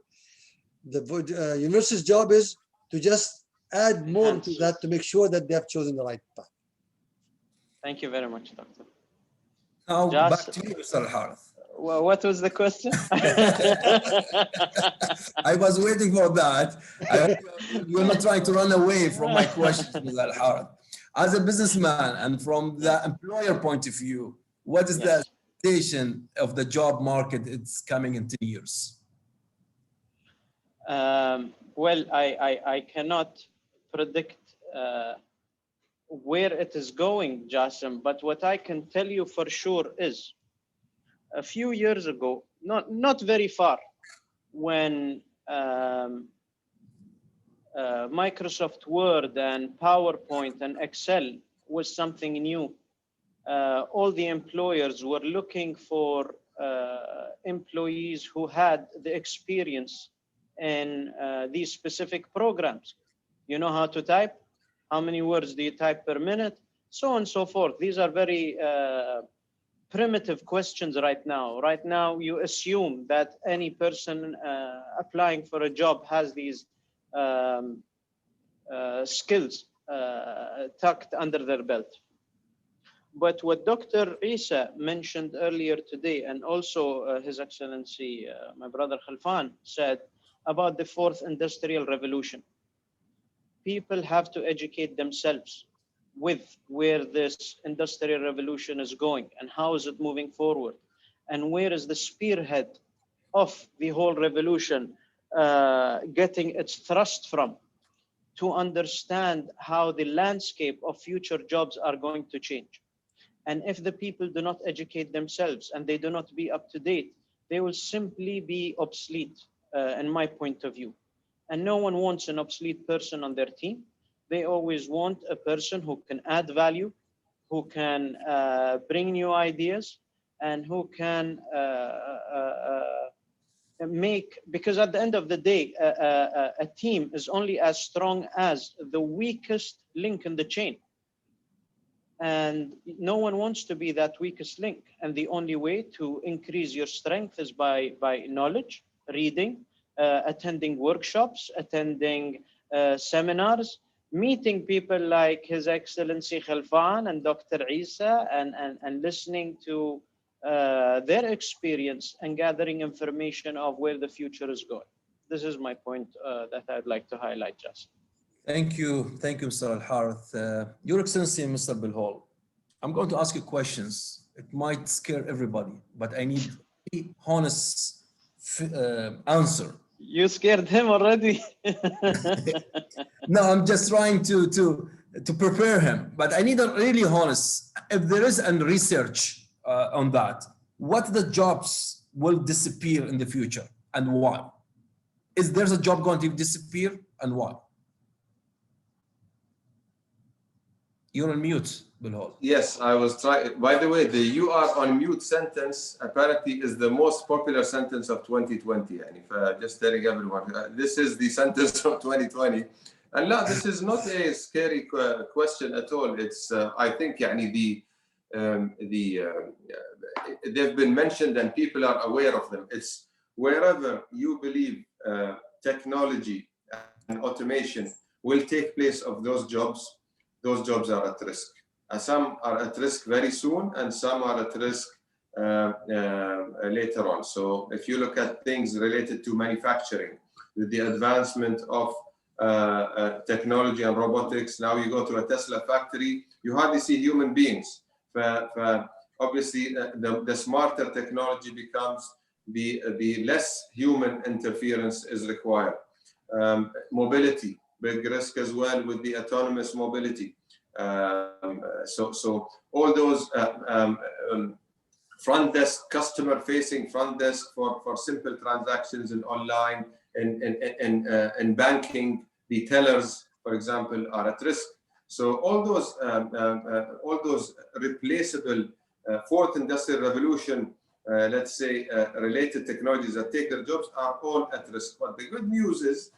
The university's job is to just add more to that to make sure that they have chosen the right path. Thank you very much, Doctor. Now Just, back to you, Mr. Alharith. Well, what was the question? I was waiting for that. You're not trying to run away from my questions, Mr. Alharith. As a businessman and from the employer point of view, what is the expectation of the job market it's coming in 10 years? Well, I cannot predict where it is going, Jassim, but what I can tell you for sure is a few years ago, not very far, when Microsoft Word and PowerPoint and Excel was something new, all the employers were looking for employees who had the experience in these specific programs. You know how to type? How many words do you type per minute? So on and so forth. These are very primitive questions right now. Right now, you assume that any person applying for a job has these skills tucked under their belt. But what Dr. Eesa mentioned earlier today, and also His Excellency, my brother Khalfan, said about the 4th industrial revolution. People have to educate themselves with where this industrial revolution is going and how is it moving forward, and where is the spearhead of the whole revolution getting its thrust from, to understand how the landscape of future jobs are going to change. And if the people do not educate themselves and they do not be up to date, they will simply be obsolete, in my point of view. And no one wants an obsolete person on their team. They always want a person who can add value, who can bring new ideas, and who can make, because at the end of the day, a team is only as strong as the weakest link in the chain. And no one wants to be that weakest link. And the only way to increase your strength is by knowledge, reading, attending workshops, attending seminars, meeting people like His Excellency Khalfan and Dr. Eesa, and listening to their experience and gathering information of where the future is going. This is my point that I'd like to highlight, Jassim. Thank you, Mr. Alharith. Your Excellency, Mr. Belhoul, I'm going to ask you questions. It might scare everybody, but I need a honest answer. You scared him already. No, I'm just trying to prepare him, but I need a really honest. If there is a research on that, what the jobs will disappear in the future and why? Is there a job going to disappear and why? You're on mute, Belhoul. Yes, I was trying. By the way, the "you are on mute" sentence apparently is the most popular sentence of 2020. And if just telling everyone, this is the sentence of 2020. And no, this is not a scary question at all. It's I think they've been mentioned and people are aware of them. It's wherever you believe technology and automation will take place of those jobs are at risk. Some are at risk very soon, and some are at risk later on. So if you look at things related to manufacturing, with the advancement of technology and robotics, now you go to a Tesla factory, you hardly see human beings. Obviously, the smarter technology becomes, the less human interference is required. Mobility, big risk as well with the autonomous mobility. So all those front desk, customer-facing front desk for simple transactions and online and banking, the tellers, for example, are at risk. So all those replaceable fourth industrial revolution, let's say, related technologies that take their jobs are all at risk. But the good news is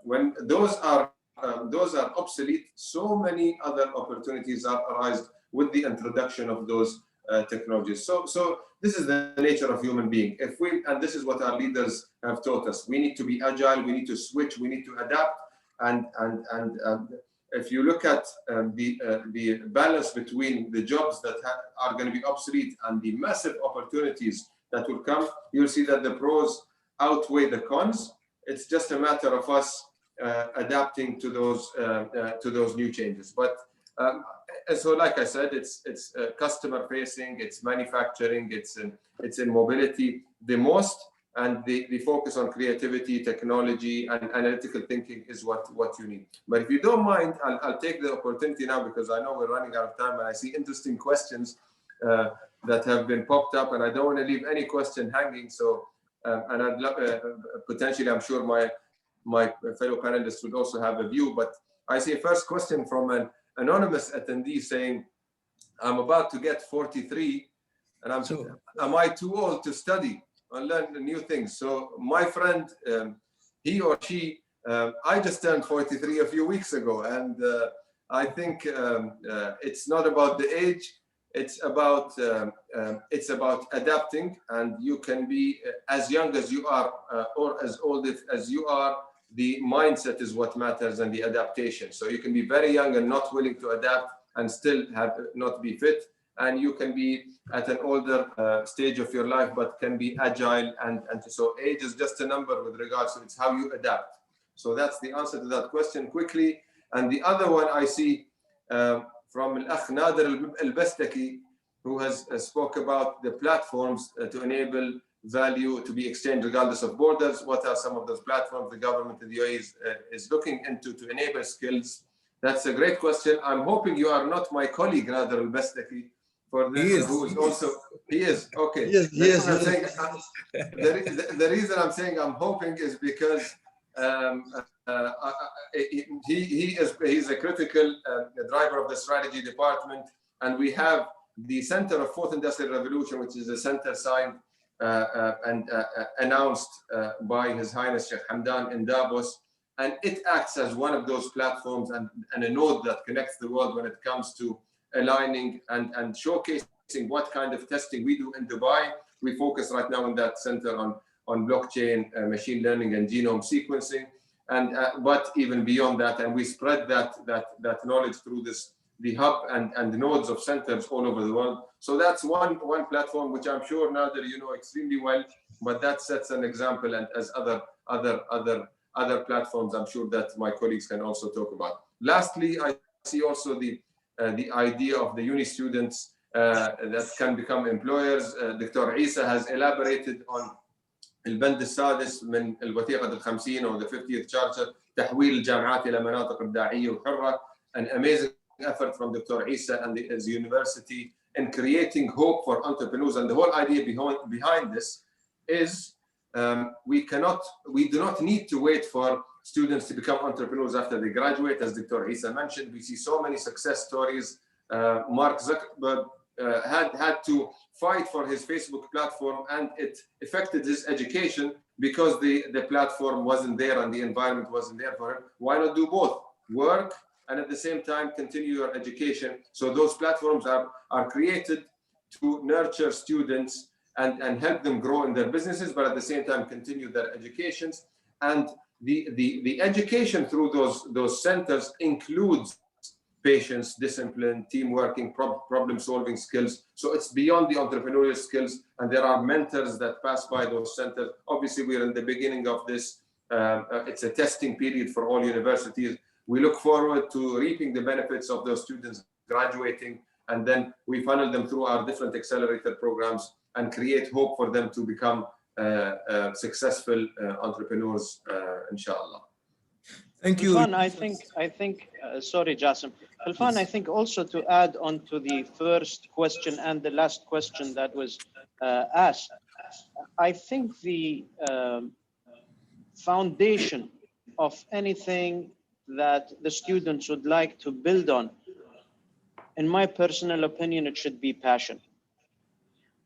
when those are obsolete, so many other opportunities are arised with the introduction of those technologies. So this is the nature of human being. And this is what our leaders have taught us. We need to be agile. We need to switch. We need to adapt. And if you look at the balance between the jobs that are going to be obsolete and the massive opportunities that will come, you'll see that the pros outweigh the cons. It's just a matter of us adapting to those new changes. But so, like I said, it's customer facing, it's manufacturing, it's in mobility the most, and the focus on creativity, technology, and analytical thinking is what you need. But if you don't mind, I'll take the opportunity now, because I know we're running out of time and I see interesting questions that have been popped up, and I don't want to leave any question hanging. So and I'd love, potentially, I'm sure my fellow panelists would also have a view. But I see a first question from an anonymous attendee saying, I'm about to get 43 and am I too old to study and learn the new things? So my friend, he or she, I just turned 43 a few weeks ago, and I think it's not about the age, it's about adapting, and you can be as young as you are or as old as you are. The mindset is what matters, and the adaptation. So you can be very young and not willing to adapt and still not be fit, and you can be at an older stage of your life but can be agile, and so age is just a number with regards to it's how you adapt. So that's the answer to that question quickly. And the other one I see from Al-Akh Nader Al-Bastaki, who has spoke about the platforms to enable value to be exchanged regardless of borders. What are some of those platforms the government in the UAE is looking into to enable skills? That's a great question. I'm hoping you are not my colleague, Nader Al-Bastaki, for this, who is also, he is, okay. Yes. The reason I'm saying I'm hoping is because he's a critical driver of the strategy department, and we have the Center of Fourth Industrial Revolution, which is a center signed and announced by His Highness Sheikh Hamdan in Davos, and it acts as one of those platforms and a node that connects the world when it comes to aligning and showcasing what kind of testing we do in Dubai. We focus right now in that center on blockchain, machine learning, and genome sequencing, and but even beyond that, and we spread that knowledge through the hub and nodes of centers all over the world. So that's one platform which I'm sure now that you know extremely well, but that sets an example, and as other platforms I'm sure that my colleagues can also talk about. Lastly, I see also the idea of the uni students that can become employers. Dr. Eesa has elaborated on البند السادس من الوثيقة ال50 or the 50th charter, تحويل الجامعات إلى مناطق إبداعية وحرة. An amazing effort from Dr. Eesa and his university in creating hope for entrepreneurs. And the whole idea behind this is we do not need to wait for students to become entrepreneurs after they graduate. As Dr. Eesa mentioned, we see so many success stories. Mark Zuckerberg had to fight for his Facebook platform, and it affected his education because the platform wasn't there and the environment wasn't there for him. Why not do both? Work and at the same time continue your education. So those platforms are created to nurture students and help them grow in their businesses, but at the same time continue their educations. And the education through those centers includes patience, discipline, team working, problem solving skills. So it's beyond the entrepreneurial skills, and there are mentors that pass by those centers. Obviously, we're in the beginning of this. It's a testing period for all universities. We look forward to reaping the benefits of those students graduating, and then we funnel them through our different accelerator programs and create hope for them to become successful entrepreneurs, inshallah. Thank you. Khalfan, I think, sorry, Jassim. Khalfan, I think also to add on to the first question and the last question that was asked, I think the foundation of anything that the students would like to build on, in my personal opinion, it should be passion.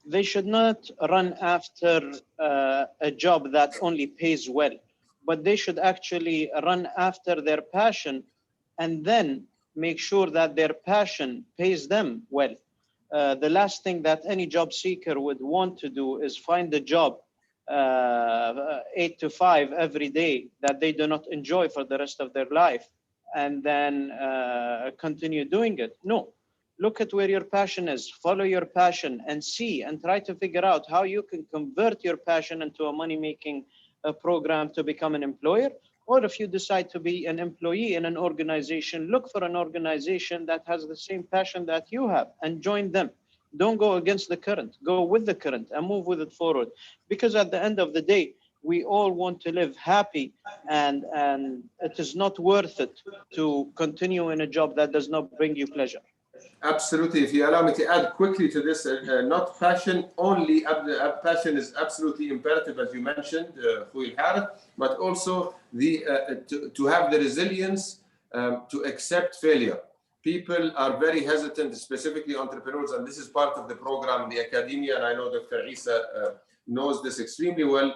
They should not run after a job that only pays well, but they should actually run after their passion and then make sure that their passion pays them well. The last thing that any job seeker would want to do is find a job 8 to 5 every day that they do not enjoy for the rest of their life and then continue doing it. No. Look at where your passion is, follow your passion and see and try to figure out how you can convert your passion into a money-making program to become an employer. Or if you decide to be an employee in an organization, look for an organization that has the same passion that you have and join them. Don't go against the current, go with the current and move with it forward. Because at the end of the day, we all want to live happy, and it is not worth it to continue in a job that does not bring you pleasure. Absolutely. If you allow me to add quickly to this, not passion only, passion is absolutely imperative, as you mentioned, Alharith, but also to have the resilience to accept failure. People are very hesitant, specifically entrepreneurs, and this is part of the program, the academia, and I know Dr. Eesa knows this extremely well,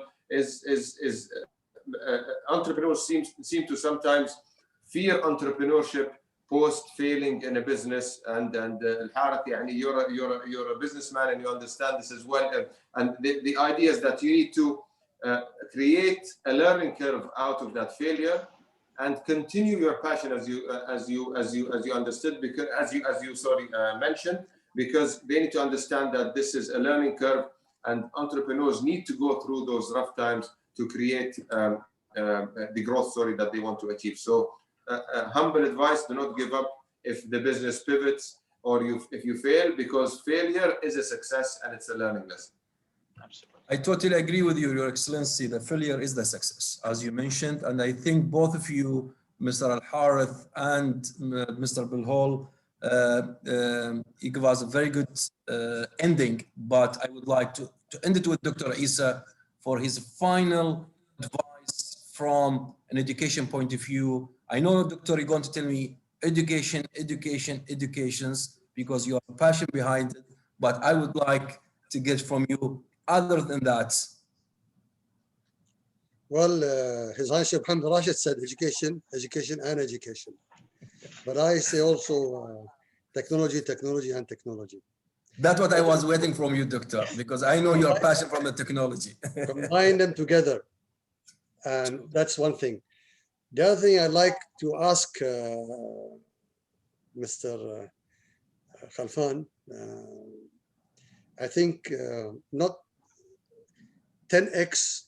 entrepreneurs seem to sometimes fear entrepreneurship post failing in a business, and Alharith, you're a businessman and you understand this as well. And the idea is that you need to create a learning curve out of that failure and continue your passion as you understood, because as you mentioned, because they need to understand that this is a learning curve and entrepreneurs need to go through those rough times to create the growth story that they want to achieve. So humble advice: do not give up if the business pivots or if you fail, because failure is a success and it's a learning lesson. Absolutely. I totally agree with you, Your Excellency. The failure is the success, as you mentioned, and I think both of you, Mr. Alharith and Mr. Belhoul, you give us a very good ending, but I would like to end it with Dr. Eesa for his final advice from an education point of view. I know, Doctor, you're going to tell me educations, because you have passion behind it, but I would like to get from you other than that. Well, His Highness Mohammed Rashid said education. But I say also technology. That's what I was waiting from you, Doctor, because I know your passion from the technology. Combine them together. And that's one thing. The other thing I'd like to ask Mr. Khalfan, I think not 10x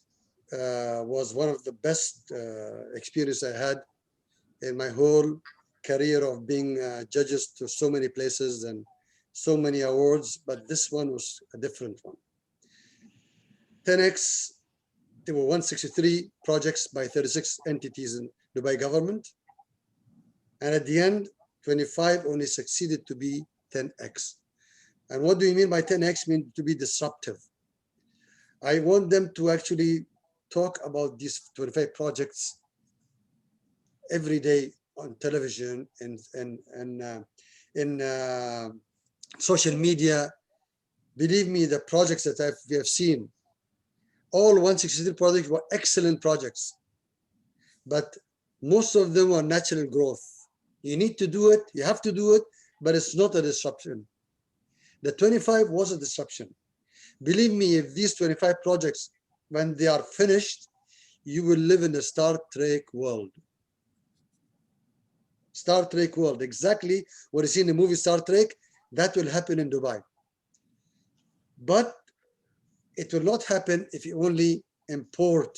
was one of the best experience I had in my whole career of being judges to so many places and so many awards, but this one was a different one. 10x, there were 163 projects by 36 entities in Dubai government, and at the end 25 only succeeded to be 10x. And what do you mean by 10x? Mean to be disruptive. I want them to actually talk about these 25 projects every day on television, in social media. Believe me, the projects that we have seen, all 163 projects were excellent projects, but most of them are natural growth. You need to do it, you have to do it, but it's not a disruption. The 25 was a disruption. Believe me, if these 25 projects, when they are finished, you will live in a Star Trek world. Star Trek world, exactly what you see in the movie Star Trek, that will happen in Dubai. But it will not happen if you only import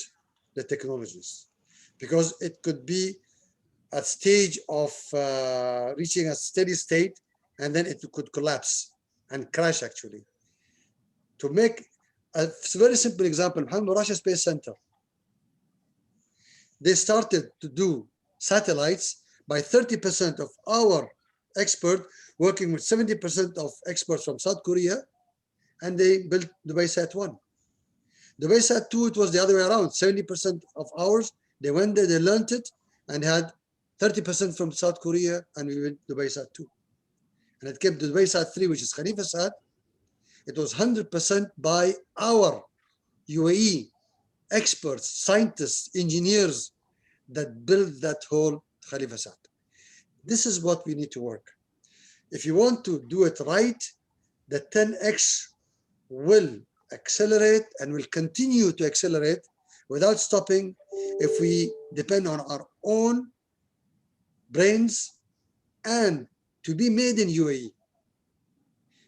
the technologies, because it could be a stage of reaching a steady state, and then it could collapse and crash actually. To make a very simple example, Mohammed Rasha Space Center, they started to do satellites by 30% of our experts working with 70% of experts from South Korea, and they built Dubai Sat 1. Dubai Sat 2, it was the other way around. 70% of ours, they went there, they learned it, and had 30% from South Korea, and we went Dubai Sat 2. And it came to Dubai Sat 3, which is Khalifa Sat. It was 100% by our UAE experts, scientists, engineers that built that whole Khalifa Sat. This is what we need to work. If you want to do it right, the 10x will accelerate and will continue to accelerate without stopping if we depend on our own brains and to be made in UAE.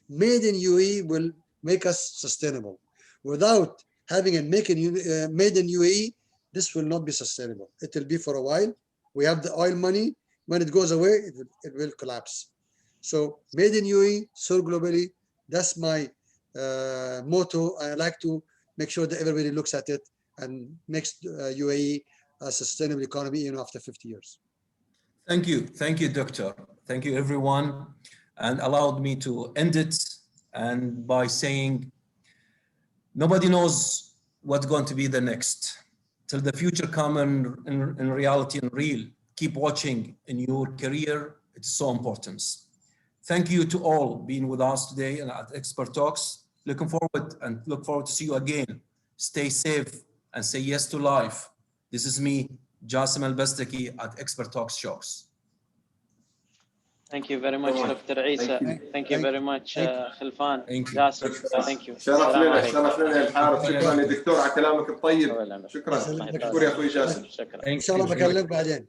Made in UAE will make us sustainable. Without having a made in UAE, this will not be sustainable. It will be for a while. We have the oil money. When it goes away, it will collapse. So made in UAE, sold globally, that's my motto. I like to make sure that everybody looks at it and makes UAE a sustainable economy even after 50 years. Thank you, Doctor. Thank you, everyone. And allowed me to end it and by saying, nobody knows what's going to be the next. Till the future come in reality and real. Keep watching in your career. It's so important. Thank you to all being with us today and at Expert Talks. Look forward to see you again. Stay safe and say yes to life. This is me, Jassim Al-Bastaki at Expert Talks shows. Thank you very much, Dr. Eesa. Thank you very much, Khalfan. Thank you. Jassim, thank you. شرف لنا يا الحارث. شكرا يا دكتور على كلامك الطيب. شكرا. مشكور يا اخوي جاسم. شكرا. ان شاء الله بكلمك بعدين.